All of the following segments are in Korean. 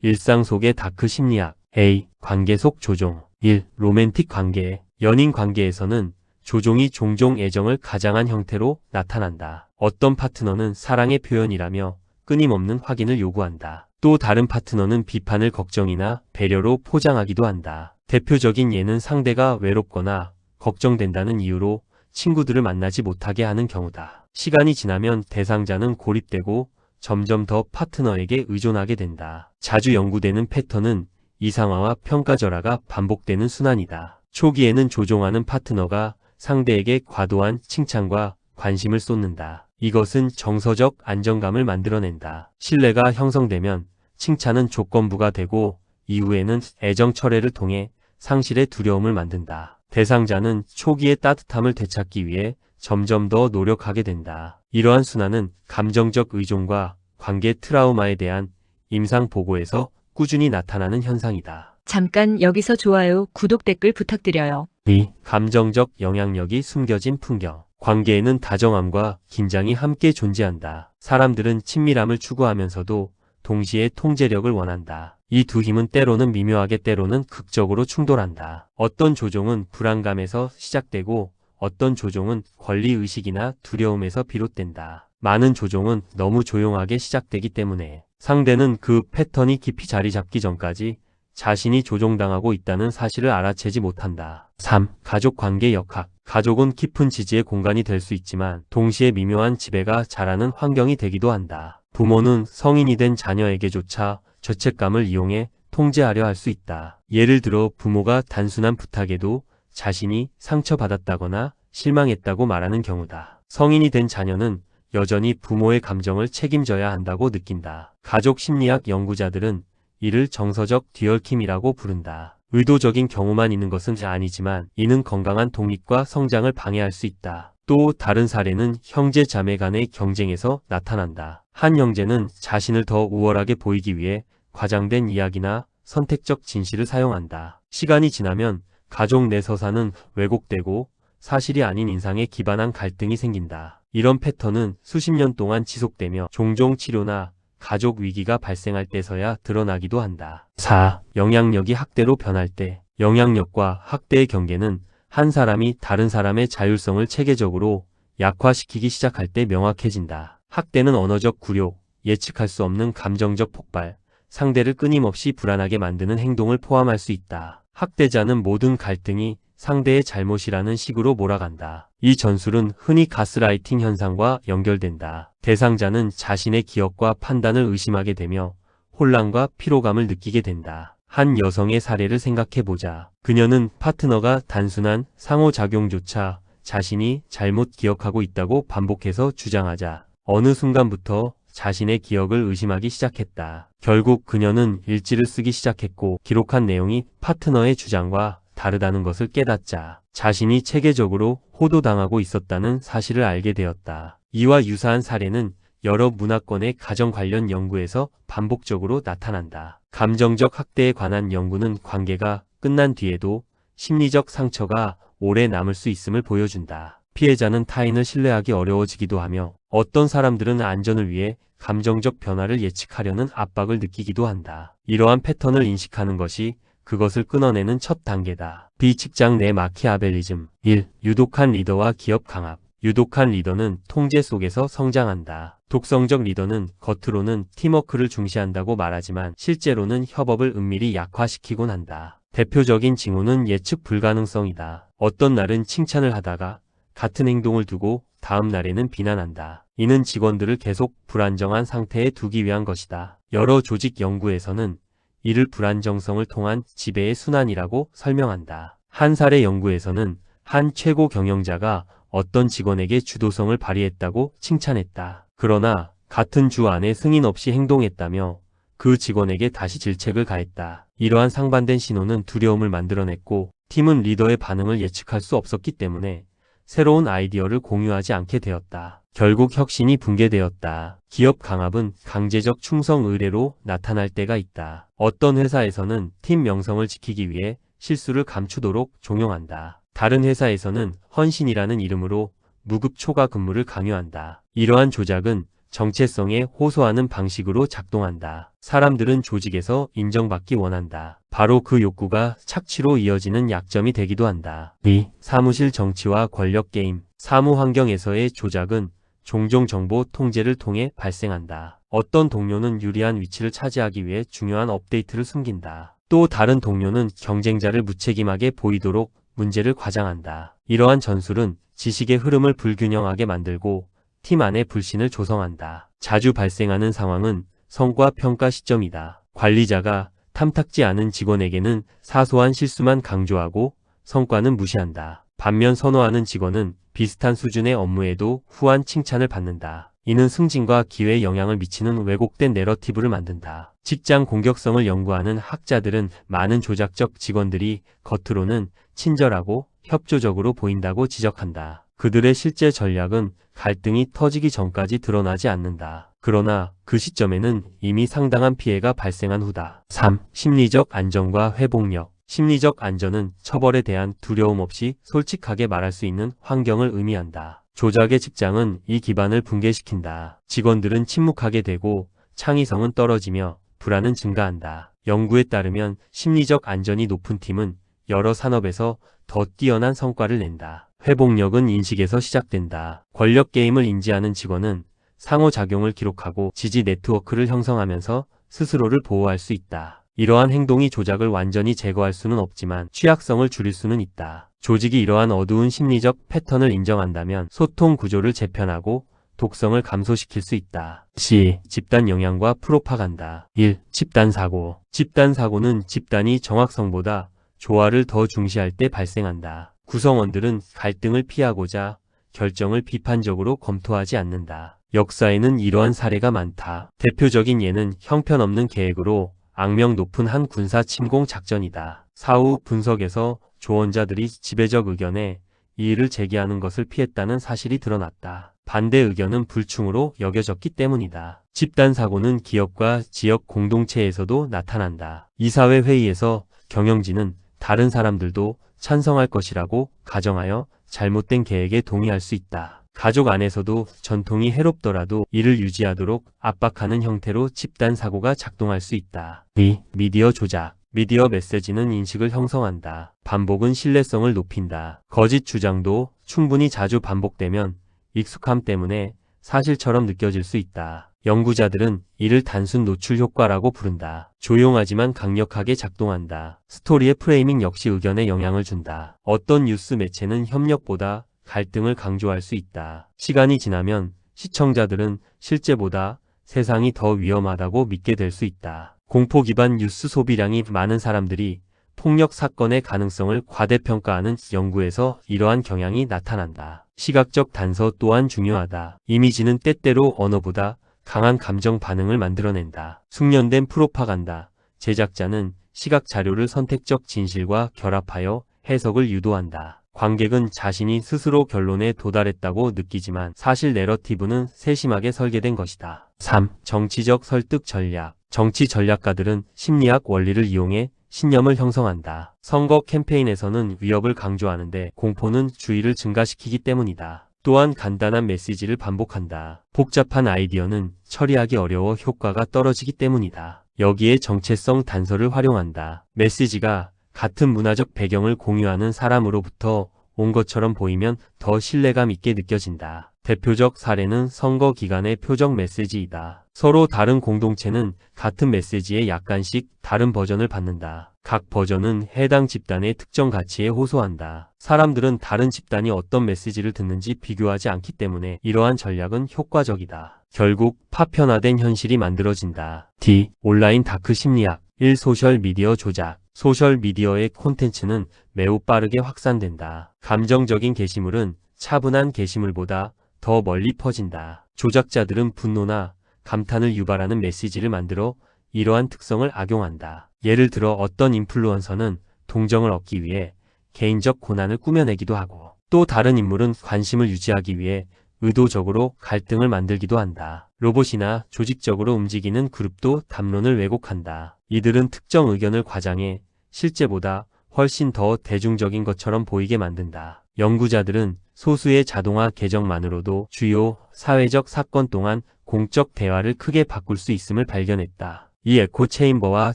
일상 속의 다크 심리학. A. 관계 속 조종. 1. 로맨틱 관계. 연인 관계에서는 조종이 종종 애정을 가장한 형태로 나타난다. 어떤 파트너는 사랑의 표현이라며 끊임없는 확인을 요구한다. 또 다른 파트너는 비판을 걱정이나 배려로 포장하기도 한다. 대표적인 예는 상대가 외롭거나 걱정된다는 이유로 친구들을 만나지 못하게 하는 경우다. 시간이 지나면 대상자는 고립되고 점점 더 파트너에게 의존하게 된다. 자주 연구되는 패턴은 이상화와 평가절하가 반복되는 순환이다. 초기에는 조종하는 파트너가 상대에게 과도한 칭찬과 관심을 쏟는다. 이것은 정서적 안정감을 만들어낸다. 신뢰가 형성되면 칭찬은 조건부가 되고 이후에는 애정 철회를 통해 상실의 두려움을 만든다. 대상자는 초기의 따뜻함을 되찾기 위해 점점 더 노력하게 된다. 이러한 순환은 감정적 의존과 관계 트라우마에 대한 임상 보고에서 꾸준히 나타나는 현상이다. 잠깐 여기서 좋아요, 구독, 댓글 부탁드려요. 2. 감정적 영향력이 숨겨진 풍경. 관계에는 다정함과 긴장이 함께 존재한다. 사람들은 친밀함을 추구하면서도 동시에 통제력을 원한다. 이 두 힘은 때로는 미묘하게 때로는 극적으로 충돌한다. 어떤 조종은 불안감에서 시작되고 어떤 조종은 권리의식이나 두려움에서 비롯된다. 많은 조종은 너무 조용하게 시작되기 때문에 상대는 그 패턴이 깊이 자리 잡기 전까지 자신이 조종당하고 있다는 사실을 알아채지 못한다. 3. 가족관계 역학. 가족은 깊은 지지의 공간이 될 수 있지만 동시에 미묘한 지배가 자라는 환경이 되기도 한다. 부모는 성인이 된 자녀에게조차 죄책감을 이용해 통제하려 할 수 있다. 예를 들어 부모가 단순한 부탁에도 자신이 상처받았다거나 실망했다고 말하는 경우다. 성인이 된 자녀는 여전히 부모의 감정을 책임져야 한다고 느낀다. 가족 심리학 연구자들은 이를 정서적 뒤얽힘이라고 부른다. 의도적인 경우만 있는 것은 아니지만 이는 건강한 독립과 성장을 방해할 수 있다. 또 다른 사례는 형제 자매 간의 경쟁에서 나타난다. 한 형제는 자신을 더 우월하게 보이기 위해 과장된 이야기나 선택적 진실을 사용한다. 시간이 지나면 가족 내 서사는 왜곡되고 사실이 아닌 인상에 기반한 갈등이 생긴다. 이런 패턴은 수십 년 동안 지속되며 종종 치료나 가족 위기가 발생할 때서야 드러나기도 한다. 4. 영향력이 학대로 변할 때. 영향력과 학대의 경계는 한 사람이 다른 사람의 자율성을 체계적으로 약화시키기 시작할 때 명확해진다. 학대는 언어적 굴욕, 예측할 수 없는 감정적 폭발, 상대를 끊임없이 불안하게 만드는 행동을 포함할 수 있다. 학대자는 모든 갈등이 상대의 잘못이라는 식으로 몰아간다. 이 전술은 흔히 가스라이팅 현상과 연결된다. 대상자는 자신의 기억과 판단을 의심하게 되며 혼란과 피로감을 느끼게 된다. 한 여성의 사례를 생각해보자. 그녀는 파트너가 단순한 상호작용조차 자신이 잘못 기억하고 있다고 반복해서 주장하자 어느 순간부터 자신의 기억을 의심하기 시작했다. 결국 그녀는 일지를 쓰기 시작했고 기록한 내용이 파트너의 주장과 다르다는 것을 깨닫자 자신이 체계적으로 호도당하고 있었다는 사실을 알게 되었다. 이와 유사한 사례는 여러 문화권의 가정 관련 연구에서 반복적으로 나타난다. 감정적 학대에 관한 연구는 관계가 끝난 뒤에도 심리적 상처가 오래 남을 수 있음을 보여준다. 피해자는 타인을 신뢰하기 어려워지기도 하며 어떤 사람들은 안전을 위해 감정적 변화를 예측하려는 압박을 느끼기도 한다. 이러한 패턴을 인식하는 것이 그것을 끊어내는 첫 단계다. 비직장 내 마키아벨리즘. 1. 유독한 리더와 기업 강압. 유독한 리더는 통제 속에서 성장한다. 독성적 리더는 겉으로는 팀워크를 중시한다고 말하지만 실제로는 협업을 은밀히 약화시키곤 한다. 대표적인 징후는 예측 불가능성이다. 어떤 날은 칭찬을 하다가 같은 행동을 두고 다음 날에는 비난한다. 이는 직원들을 계속 불안정한 상태에 두기 위한 것이다. 여러 조직 연구에서는 이를 불안정성을 통한 지배의 순환이라고 설명한다. 한 사례 연구에서는 한 최고 경영자가 어떤 직원에게 주도성을 발휘했다고 칭찬했다. 그러나 같은 주 안에 승인 없이 행동했다며 그 직원에게 다시 질책을 가했다. 이러한 상반된 신호는 두려움을 만들어냈고 팀은 리더의 반응을 예측할 수 없었기 때문에 새로운 아이디어를 공유하지 않게 되었다. 결국 혁신이 붕괴되었다. 기업 강압은 강제적 충성 의례로 나타날 때가 있다. 어떤 회사에서는 팀 명성을 지키기 위해 실수를 감추도록 종용한다. 다른 회사에서는 헌신이라는 이름으로 무급 초과 근무를 강요한다. 이러한 조작은 정체성에 호소하는 방식으로 작동한다. 사람들은 조직에서 인정받기 원한다. 바로 그 욕구가 착취로 이어지는 약점이 되기도 한다. 2. 사무실 정치와 권력 게임. 사무 환경에서의 조작은 종종 정보 통제를 통해 발생한다. 어떤 동료는 유리한 위치를 차지하기 위해 중요한 업데이트를 숨긴다. 또 다른 동료는 경쟁자를 무책임하게 보이도록 문제를 과장한다. 이러한 전술은 지식의 흐름을 불균형하게 만들고 팀 안에 불신을 조성한다. 자주 발생하는 상황은 성과 평가 시점이다. 관리자가 탐탁지 않은 직원에게는 사소한 실수만 강조하고 성과는 무시한다. 반면 선호하는 직원은 비슷한 수준의 업무에도 후한 칭찬을 받는다. 이는 승진과 기회에 영향을 미치는 왜곡된 내러티브를 만든다. 직장 공격성을 연구하는 학자들은 많은 조작적 직원들이 겉으로는 친절하고 협조적으로 보인다고 지적한다. 그들의 실제 전략은 갈등이 터지기 전까지 드러나지 않는다. 그러나 그 시점에는 이미 상당한 피해가 발생한 후다. 3. 심리적 안정과 회복력. 심리적 안전은 처벌에 대한 두려움 없이 솔직하게 말할 수 있는 환경을 의미한다. 조작의 직장은 이 기반을 붕괴시킨다. 직원들은 침묵하게 되고 창의성은 떨어지며 불안은 증가한다. 연구에 따르면 심리적 안전이 높은 팀은 여러 산업에서 더 뛰어난 성과를 낸다. 회복력은 인식에서 시작된다. 권력 게임을 인지하는 직원은 상호작용을 기록하고 지지 네트워크를 형성하면서 스스로를 보호할 수 있다. 이러한 행동이 조작을 완전히 제거할 수는 없지만 취약성을 줄일 수는 있다. 조직이 이러한 어두운 심리적 패턴을 인정한다면 소통 구조를 재편하고 독성을 감소시킬 수 있다. C. 집단 영향과 프로파간다. 1. 집단 사고. 집단 사고는 집단이 정확성보다 조화를 더 중시할 때 발생한다. 구성원들은 갈등을 피하고자 결정을 비판적으로 검토하지 않는다. 역사에는 이러한 사례가 많다. 대표적인 예는 형편없는 계획으로 악명 높은 한 군사 침공 작전이다. 사후 분석에서 조언자들이 지배적 의견에 이의를 제기하는 것을 피했다는 사실이 드러났다. 반대 의견은 불충으로 여겨졌기 때문이다. 집단 사고는 기업과 지역 공동체에서도 나타난다. 이사회 회의에서 경영진은 다른 사람들도 찬성할 것이라고 가정하여 잘못된 계획에 동의할 수 있다. 가족 안에서도 전통이 해롭더라도 이를 유지하도록 압박하는 형태로 집단 사고가 작동할 수 있다. 2. 미디어 조작. 미디어 메시지는 인식을 형성한다. 반복은 신뢰성을 높인다. 거짓 주장도 충분히 자주 반복되면 익숙함 때문에 사실처럼 느껴질 수 있다. 연구자들은 이를 단순 노출 효과라고 부른다. 조용하지만 강력하게 작동한다. 스토리의 프레이밍 역시 의견에 영향을 준다. 어떤 뉴스 매체는 협력보다 갈등을 강조할 수 있다. 시간이 지나면 시청자들은 실제보다 세상이 더 위험하다고 믿게 될 수 있다. 공포 기반 뉴스 소비량이 많은 사람들이 폭력 사건의 가능성을 과대평가하는 연구에서 이러한 경향이 나타난다. 시각적 단서 또한 중요하다. 이미지는 때때로 언어보다 강한 감정 반응을 만들어낸다. 숙련된 프로파간다. 제작자는 시각 자료를 선택적 진실과 결합하여 해석을 유도한다. 관객은 자신이 스스로 결론에 도달했다고 느끼지만 사실 내러티브는 세심하게 설계된 것이다. 3. 정치적 설득 전략. 정치 전략가들은 심리학 원리를 이용해 신념을 형성한다. 선거 캠페인에서는 위협을 강조하는데 공포는 주의를 증가시키기 때문이다. 또한 간단한 메시지를 반복한다. 복잡한 아이디어는 처리하기 어려워 효과가 떨어지기 때문이다. 여기에 정체성 단서를 활용한다. 메시지가 같은 문화적 배경을 공유하는 사람으로부터 온 것처럼 보이면 더 신뢰감 있게 느껴진다. 대표적 사례는 선거 기간의 표적 메시지이다. 서로 다른 공동체는 같은 메시지의 약간씩 다른 버전을 받는다. 각 버전은 해당 집단의 특정 가치에 호소한다. 사람들은 다른 집단이 어떤 메시지를 듣는지 비교하지 않기 때문에 이러한 전략은 효과적이다. 결국 파편화된 현실이 만들어진다. D. 온라인 다크 심리학. 1. 소셜미디어 조작. 소셜미디어의 콘텐츠는 매우 빠르게 확산된다. 감정적인 게시물은 차분한 게시물보다 더 멀리 퍼진다. 조작자들은 분노나 감탄을 유발하는 메시지를 만들어 이러한 특성을 악용한다. 예를 들어 어떤 인플루언서는 동정을 얻기 위해 개인적 고난을 꾸며내기도 하고 또 다른 인물은 관심을 유지하기 위해 의도적으로 갈등을 만들기도 한다. 로봇이나 조직적으로 움직이는 그룹도 담론을 왜곡한다. 이들은 특정 의견을 과장해 실제보다 훨씬 더 대중적인 것처럼 보이게 만든다. 연구자들은 소수의 자동화 계정만으로도 주요 사회적 사건 동안 공적 대화를 크게 바꿀 수 있음을 발견했다. 이 에코 체인버와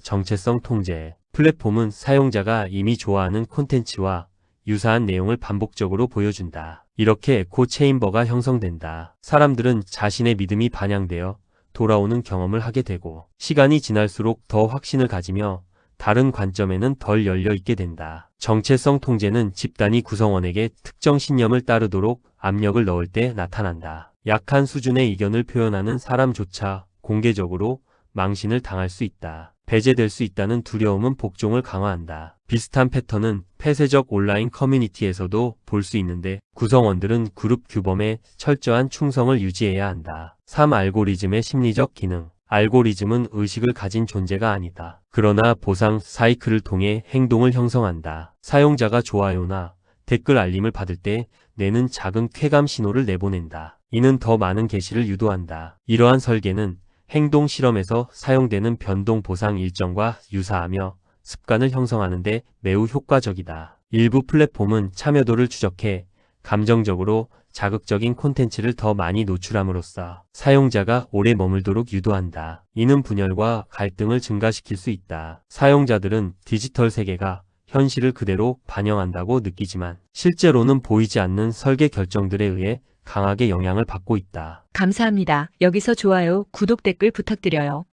정체성 통제 플랫폼은 사용자가 이미 좋아하는 콘텐츠와 유사한 내용을 반복적으로 보여준다. 이렇게 에코 체인버가 형성된다. 사람들은 자신의 믿음이 반영되어 돌아오는 경험을 하게 되고, 시간이 지날수록 더 확신을 가지며 다른 관점에는 덜 열려 있게 된다. 정체성 통제는 집단이 구성원에게 특정 신념을 따르도록 압력을 넣을 때 나타난다. 약한 수준의 의견을 표현하는 사람조차 공개적으로 망신을 당할 수 있다. 배제될 수 있다는 두려움은 복종을 강화한다. 비슷한 패턴은 폐쇄적 온라인 커뮤니티에서도 볼 수 있는데, 구성원들은 그룹 규범에 철저한 충성을 유지해야 한다. 3. 알고리즘의 심리적 기능. 알고리즘은 의식을 가진 존재가 아니다. 그러나 보상 사이클을 통해 행동을 형성한다. 사용자가 좋아요나 댓글 알림을 받을 때 뇌는 작은 쾌감 신호를 내보낸다. 이는 더 많은 게시를 유도한다. 이러한 설계는 행동 실험에서 사용되는 변동 보상 일정과 유사하며 습관을 형성하는 데 매우 효과적이다. 일부 플랫폼은 참여도를 추적해 감정적으로 자극적인 콘텐츠를 더 많이 노출함으로써 사용자가 오래 머물도록 유도한다. 이는 분열과 갈등을 증가시킬 수 있다. 사용자들은 디지털 세계가 현실을 그대로 반영한다고 느끼지만, 실제로는 보이지 않는 설계 결정들에 의해 강하게 영향을 받고 있다. 감사합니다. 여기서 좋아요, 구독, 댓글 부탁드려요.